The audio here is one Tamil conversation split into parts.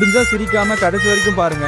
முடிஞ்சா சிரிக்காம கடைசி வரைக்கும் பாருங்க.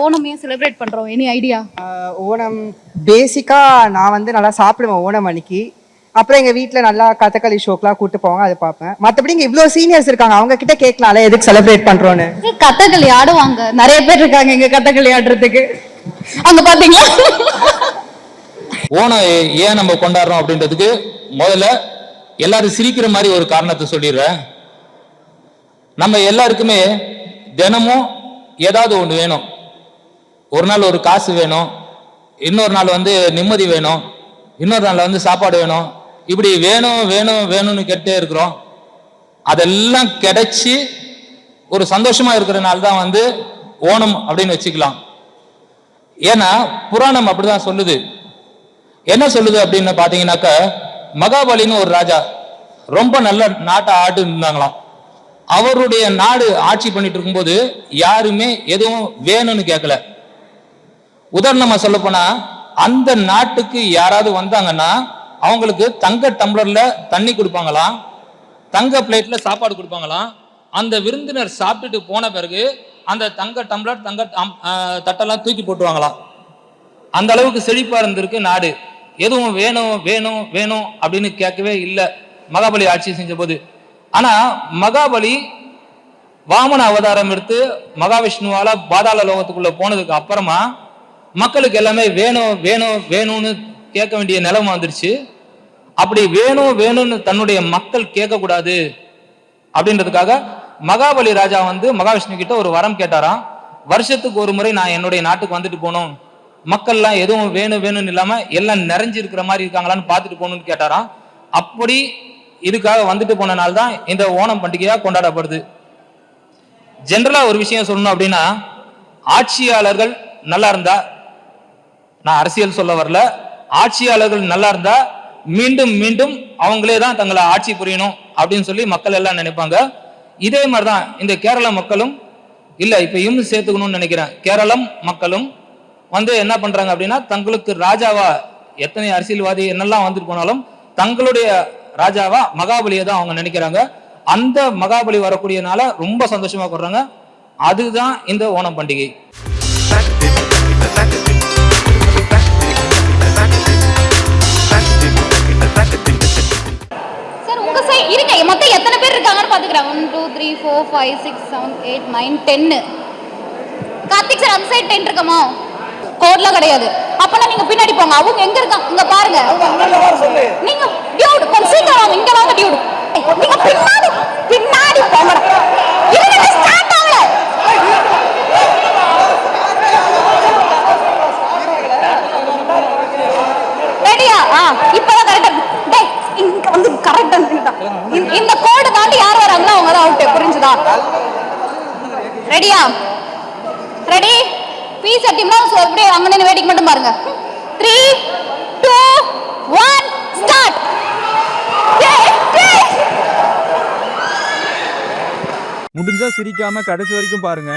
ஓணமே செலிப்ரேட் பண்றோம். Any idea? ஓணம் பேசிக்கா நான் வந்து நல்லா சாப்பிடுவேன் ஓணம் அன்னைக்கு. அப்புறம் எங்க வீட்டுல நல்லா கதகளி ஷோக்கெல்லாம் கூட்டு போவாங்க, அதை பார்ப்பேன். மற்றபடி இங்க இவ்வளவு சீனியர்ஸ் இருக்காங்க, அவங்க கிட்ட கேட்கலாம்ல எதுக்கு செலிப்ரேட் பண்றோன்னு. கதகளி ஆடுவாங்க, நிறைய பேர் இருக்காங்க இங்க கதகளி ஆடுறதுக்கு. அங்க பாத்தீங்களா? ஓணம் ஏன் நம்ம கொண்டாடுறோம் அப்படின்றதுக்கு முதல்ல எல்லாரும் சிரிக்கிற மாதிரி ஒரு காரணத்தை சொல்லிடுறேன். நம்ம எல்லாருக்குமே தினமும் ஏதாவது ஒன்று வேணும். ஒரு நாள் ஒரு காசு வேணும், இன்னொரு நாள் வந்து நிம்மதி வேணும், இன்னொரு நாள் வந்து சாப்பாடு வேணும். இப்படி வேணும் வேணும் வேணும்னு கேட்டே இருக்கிறோம். அதெல்லாம் கிடைச்சி ஒரு சந்தோஷமா இருக்கிற நாள் தான் வந்து ஓணம் அப்படின்னு வச்சுக்கலாம். ஏன்னா புராணம் அப்படிதான் சொல்லுது. என்ன சொல்லுது அப்படின்னு பாத்தீங்கன்னாக்க, மகாபலின்னு ஒரு ராஜா ரொம்ப நல்ல நாட்டை ஆட்டு இருந்தாங்களாம். அவருடைய நாடு ஆட்சி பண்ணிட்டு இருக்கும்போது யாருமே எதுவும் வேணும்னு கேட்கல. உதாரணமா சொல்ல போனா, அந்த நாட்டுக்கு யாராவது வந்தாங்கன்னா அவங்களுக்கு தங்க டம்ளர்ல தண்ணி கொடுப்பாங்களாம், தங்க பிளேட்ல சாப்பாடு கொடுப்பாங்களாம். அந்த விருந்தினர் சாப்பிட்டுட்டு போன பிறகு அந்த தங்க டம்ளர் தங்க தட்டெல்லாம் தூக்கி போட்டுவாங்களாம். அந்த அளவுக்கு செழிப்பா இருந்திருக்கு நாடு. எதுவும் வேணும் வேணும் வேணும் அப்படின்னு கேட்கவே இல்லை மகாபலி ஆட்சி செஞ்ச போது. ஆனா மகாபலி வாமன அவதாரம் எடுத்து மகாவிஷ்ணுவால பாதாள லோகத்துக்குள்ள போனதுக்கு அப்புறமா மக்களுக்கு எல்லாமே வேணும் வேணும் வேணும்னு கேட்க வேண்டிய நிலைமை வந்துருச்சு. அப்படி வேணும் வேணும்னு தன்னுடைய மக்கள் கேட்கக்கூடாது அப்படின்றதுக்காக மகாபலி ராஜா வந்து மகாவிஷ்ணு கிட்ட ஒரு வரம் கேட்டாராம். வருஷத்துக்கு ஒரு முறை நான் என்னுடைய நாட்டுக்கு வந்துட்டு போகணும், மக்கள்லாம் எதுவும் வேணும் வேணும்னு இல்லாம எல்லாம் நிறைஞ்சு இருக்கிற மாதிரி இருக்காங்களான்னு பார்த்துட்டு போகணும்னு கேட்டாராம். அப்படி இதுக்காக வந்துட்டு போன நாள் தான் இந்த ஓணம் பண்டிகையா கொண்டாடப்படுது. ஜென்ரலா ஒரு விஷயம் சொல்லணும் அப்படின்னா, ஆட்சியாளர்கள் நல்லா இருந்தா, நான் அரசியல் சொல்ல வரல, ஆட்சியாளர்கள் நல்லா இருந்தா மீண்டும் மீண்டும் அவங்களே தான் தங்களை ஆட்சி புரியணும் அப்படின்னு சொல்லி மக்கள் எல்லாம் நினைப்பாங்க. இதே மாதிரிதான் இந்த கேரள மக்களும், இல்ல இப்ப இன்னும் சேர்த்துக்கணும்னு நினைக்கிறேன், கேரளம் மக்களும் வந்து என்ன பண்றாங்க அப்படின்னா, தங்களுக்கு ராஜாவா எத்தனை அரசியல்வாதி என்னெல்லாம் வந்துட்டு போனாலும் தங்களுடைய ராஜாவா மகாபலியை தான் அவங்க நினைக்கிறாங்க. அந்த மகாபலி வரக்கூடியனால ரொம்ப சந்தோஷமா கொள்றாங்க. அதுதான் இந்த ஓணம் பண்டிகை. சார் உங்க சைடு இருங்க, மொத்தம் எத்தனை பேர் இருக்காங்கன்னு பாத்துக்கிறேன். 1 2 3 4 5 6 7 8 9 10. கார்த்திக் சார் அந்த சைடு 10 இருக்குமா? கோட்ல கிடையாது. அப்பனா நீங்க பின்னாடி போங்க. அவங்க எங்க இருக்காங்க இங்க பாருங்க. நீங்க டியூட் கொஞ்சம் சீக்கிரம் வாங்க, இங்க வாங்க டியூட். நீங்க பின்னாடி பின்னாடி போங்க. இருங்க ஸ்டார்ட் ஆகல. ரெடியா? இப்பதான் கரெக்ட்டா. டேய் இங்க வந்து கரெக்ட்டா நின்னுடா. இந்த கோட் தாண்டி யார் வராங்களோ அவங்க தான் அவுட். புரிஞ்சுதா? ரெடியா? ரெடி? பீஸ் டீம்னா அப்படியே அங்க நின்னு வேடிக்கை மட்டும் பாருங்க. 3 2 1 ஸ்டார்ட். முடிஞ்சா சிரிக்காம கடைசி வரைக்கும் பாருங்க.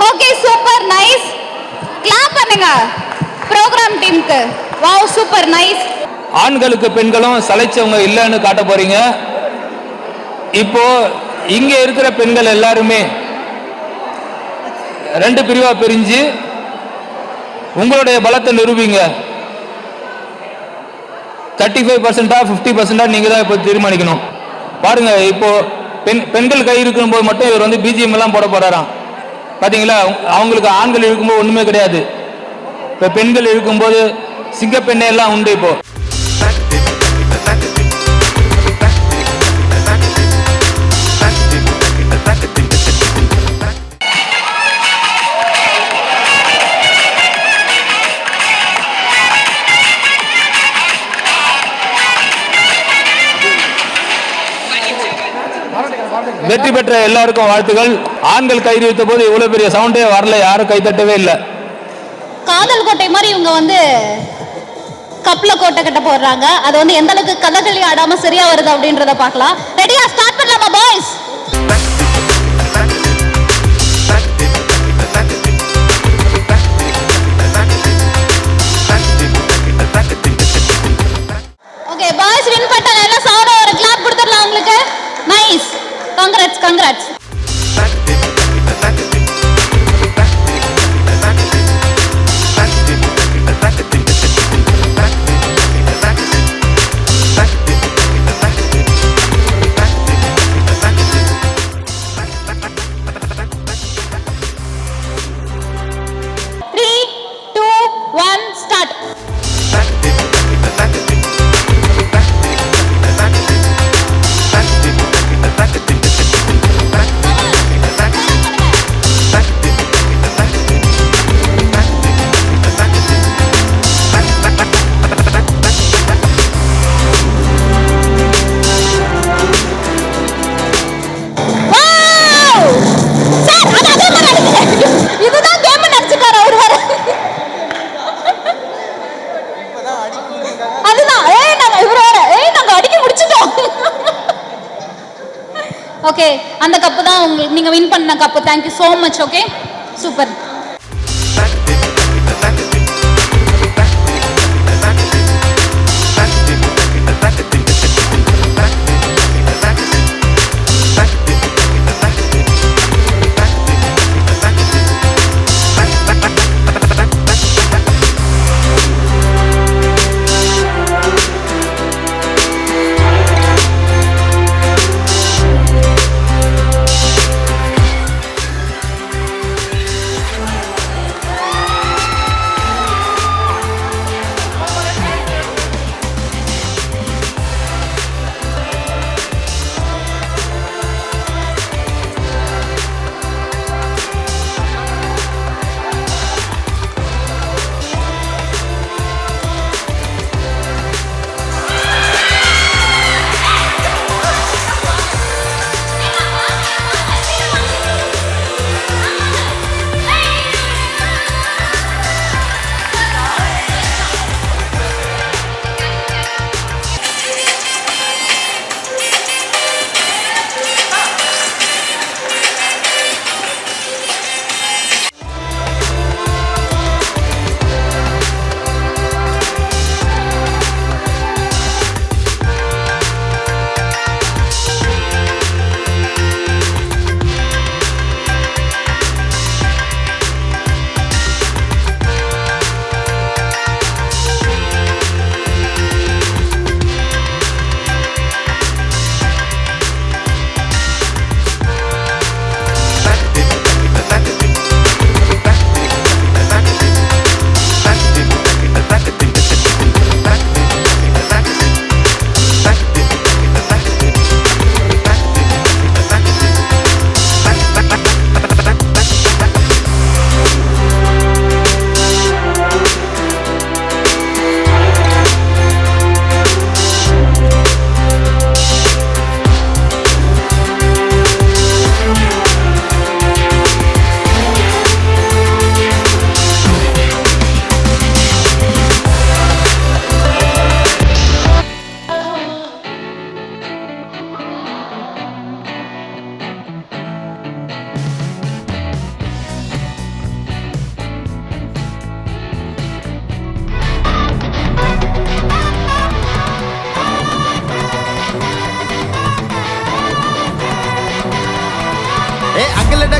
Okay super nice. கிளாப் பண்ணுங்க ப்ரோகிராம் டீமுக்கு. Wow super nice. ஆண்களுக்கு பெண்களும் சளைச்சவங்க இல்லைன்னு காட்ட போறீங்க. இப்போ இங்க இருக்கிற பெண்கள் எல்லாருமே 2 பிரிவா பிரிஞ்சு உங்களுடைய பலத்தை நிரூபிங்க. 35% 50% நீங்க தான் இப்போ தீர்மானிக்கணும். பாருங்க, இப்போ பெண்கள் கை இருக்கும்போது மட்டும் இவர் வந்து பிஜிஎம் எல்லாம் போட போறாராம். பாத்தீங்களா, அவங்களுக்கு ஆண்கள் இருக்கும்போது ஒண்ணுமே கிடையாது. இப்போ பெண்கள் இருக்கும்போது சிங்கப்பெண்ணே எல்லாம் உண்டு. இப்போ வெற்றி பெற்ற எல்லாருக்கும் வாழ்த்துகள். ஆண்கள் கை வைத்த போது இவ்வளவு பெரிய சவுண்டே வரல, யாரும் கை தட்டவே இல்லை. காதல் கோட்டை மாதிரி இவங்க வந்து கப்ல கோட்டை கட்ட போடுறாங்க. அது வந்து எந்த அளவுக்கு கதகளி ஆடாம சரியா வருது அப்படின்றத பார்க்கலாம். ரெடியா, ஸ்டார்ட் பண்ணலாமா பாய்ஸ்? ஓகே, பாய்ஸ் வின் பண்ணிட்டாங்க. எல்லாம் சவுண்டா ஒரு கிளாப் கொடுத்துடலாம் உங்களுக்கு. Nice, congrats congrats. ஓகே, அந்த கப்பு தான் உங்களுக்கு, நீங்க வின் பண்ண cup. Thank you so much. Okay, super.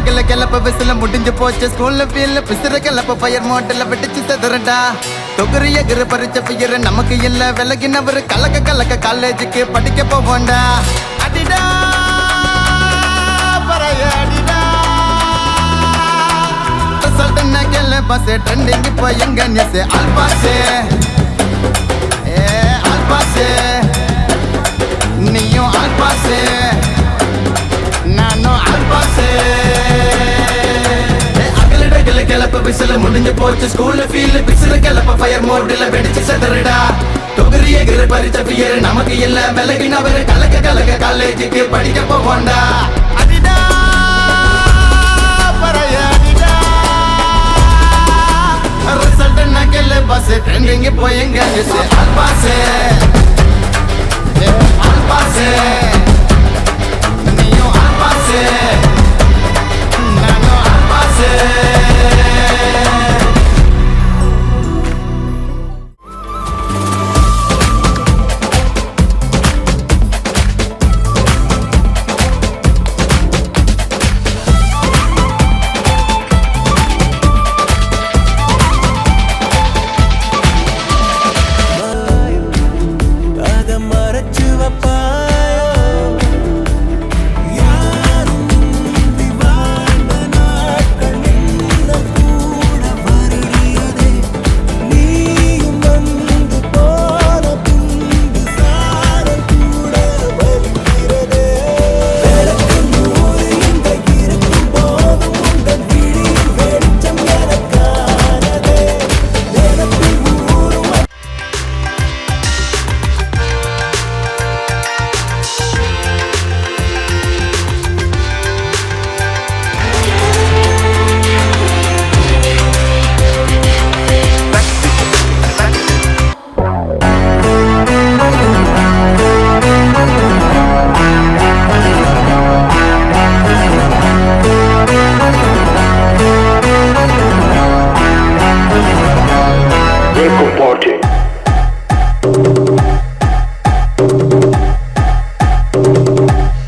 டகுல கிளப்ப விசில முடிஞ்சு போச்சு ஸ்கூல்ல ஃபீல்ல பிசுற கிளப்ப ஃபயர் மோட்டல வெட்டிச்சு செதறடா தொகுரிய கிரு பறிச்ச பியர் நமக்கு இல்ல விலகினவர் கலக்க கலக்க காலேஜுக்கு படிக்க போவோண்டா அடிடா பறைய அடிடா ரிசல்ட்னா கேள பஸ் ட்ரெண்டிங் இப்போ எங்க நியூஸ் அல்பாசே ஏ அல்பாசே நீயும் அல்பாசே நானும் அல்பாசே கிளப்ப விசில முடிஞ்சு போச்சு ஸ்கூல்ல ஃபீல்ல பிக்சர் கிளப்ப ஃபயர் மோட்ல வெடிச்சு செதறடா தொகுரிய கிரு பறிச்ச பியர் நமக்கு இல்ல விலகினவர் கலக்க கலக்க காலேஜுக்கு படிக்க போவோண்டா அடிடா பறைய அடிடா ரிசல்ட் நக்கல பஸ் ட்ரெண்டிங் போயங்க அல்பாசே அல்பாசே நீயும் அல்பாசே நானும் அல்பாசே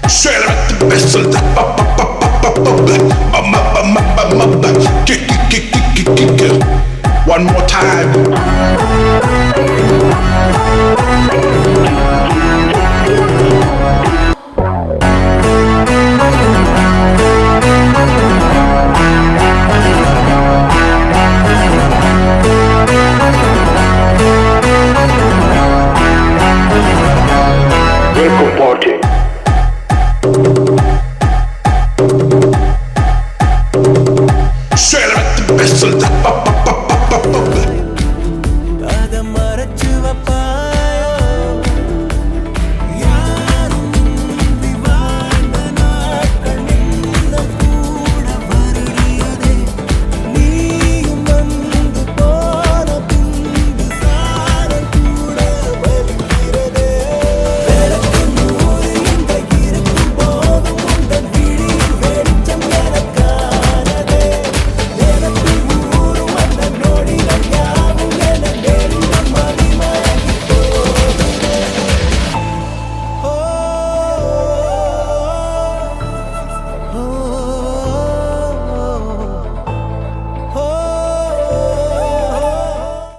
Straight up the best of the